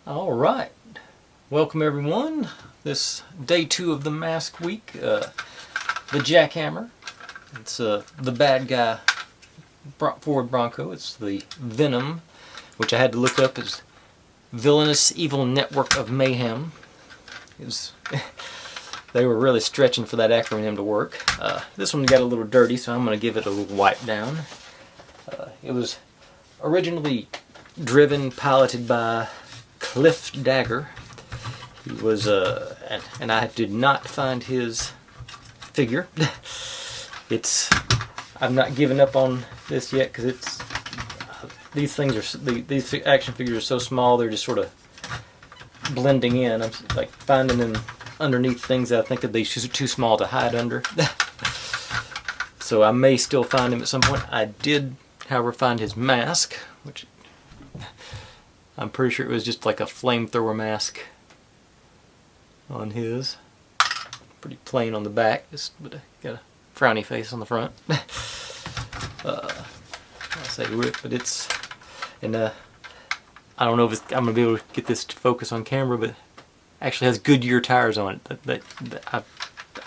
All right, welcome everyone. This day 2 of the mask week. The Jackhammer. It's the bad guy Ford Bronco. It's the V.E.N.O.M, which I had to look up as Villainous Evil Network of Mayhem. They were really stretching for that acronym to work. This one got a little dirty, so I'm going to give it a little wipe down. It was originally piloted by Cliff Dagger. He was, and I did not find his figure. I've not given up on this yet because these action figures are so small, they're just sort of blending in. I'm like finding them underneath things that I think that they're too small to hide under. So I may still find him at some point. I did, however, find his mask, which I'm pretty sure it was just like a flamethrower mask on his. Pretty plain on the back, just got a frowny face on the front. I'll say rip, but it's, and I don't know if I'm gonna be able to get this to focus on camera, but it actually has Goodyear tires on it.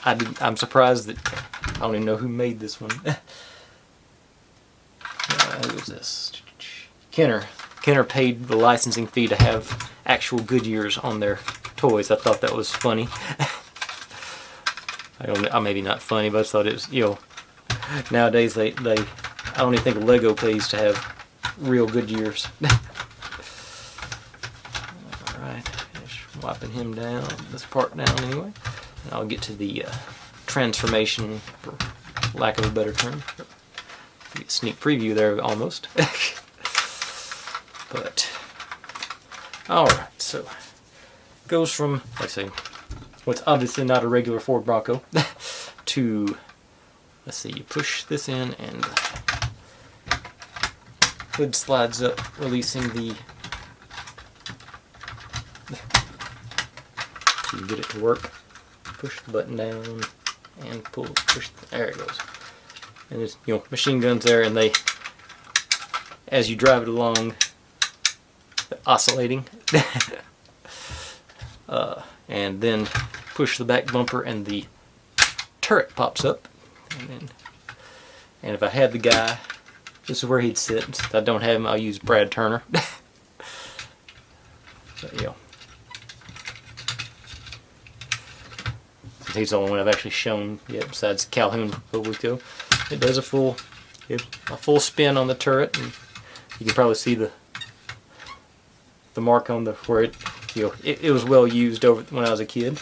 I'm surprised that I don't even know who made this one. Who was this? Kenner paid the licensing fee to have actual Goodyears on their toys. I thought that was funny. Maybe not funny, but I thought it was, nowadays I don't even think Lego pays to have real Goodyears. Alright, just wiping him down, this part down anyway. And I'll get to the transformation, for lack of a better term. Get a sneak preview there almost. But, alright, so it goes from, like I say, what's obviously not a regular Ford Bronco to, let's see, you push this in and the hood slides up, releasing the, so you get it to work, push the button down and push, there it goes. And there's, machine guns there, and they, as you drive it along, oscillating. And then push the back bumper and the turret pops up. And if I had the guy, this is where he'd sit. Since I don't have him, I'll use Brad Turner. But, he's the only one I've actually shown yet besides Calhoun a week ago. It does a full spin on the turret, and you can probably see the mark on where it was well used over when I was a kid.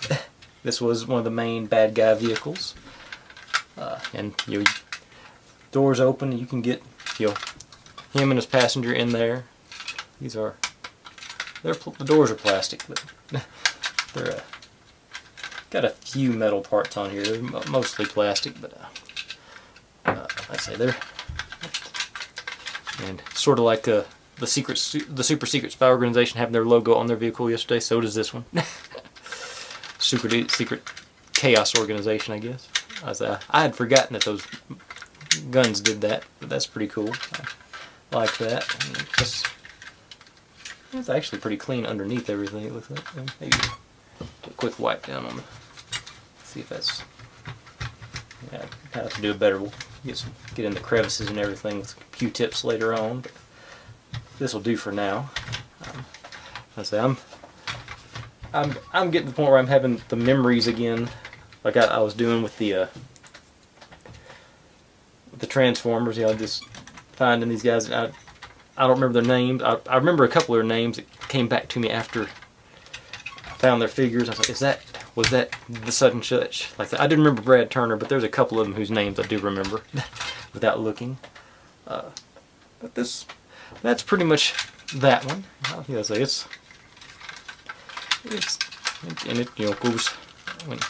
This was one of the main bad guy vehicles, and doors open, and you can get him and his passenger in there. The doors are plastic, but they're got a few metal parts on here. They're mostly plastic, but I say they're, and sort of like the super secret spy organization having their logo on their vehicle yesterday. So does this one. Secret chaos organization, I guess. I had forgotten that those guns did that, but that's pretty cool. I like that. It's actually pretty clean underneath everything. It looks like. Maybe do a quick wipe down on the. See if that's. Yeah, I have to do a better. We'll get in the crevices and everything with Q-tips later on. But this will do for now. I say I'm getting to the point where I'm having the memories again, like I was doing with the Transformers. Just finding these guys. I don't remember their names. I remember a couple of their names that came back to me after I found their figures. I was like, was that the sudden such? Like that. I didn't remember Brad Turner, but there's a couple of them whose names I do remember without looking. But that's pretty much that one. And it goes when it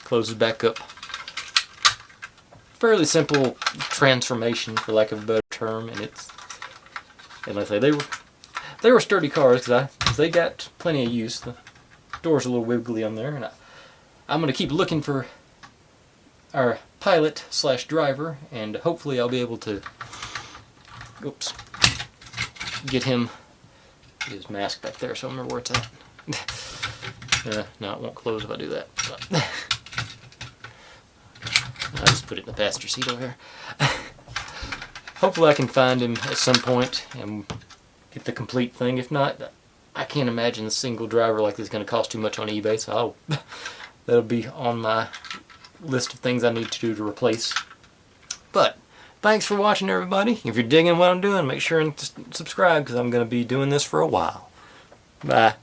closes back up. Fairly simple transformation, for lack of a better term, and like I say, they were sturdy cars because they got plenty of use. The door's a little wiggly on there, and I'm gonna keep looking for our pilot / driver, and hopefully I'll be able to get him His mask back there, so I remember where it's at. No, it won't close if I do that. But I'll just put it in the passenger seat over here. Hopefully I can find him at some point and get the complete thing. If not, I can't imagine a single driver like this is going to cost too much on eBay, so that'll be on my list of things I need to do to replace. But thanks for watching, everybody. If you're digging what I'm doing, make sure and subscribe, because I'm going to be doing this for a while. Bye.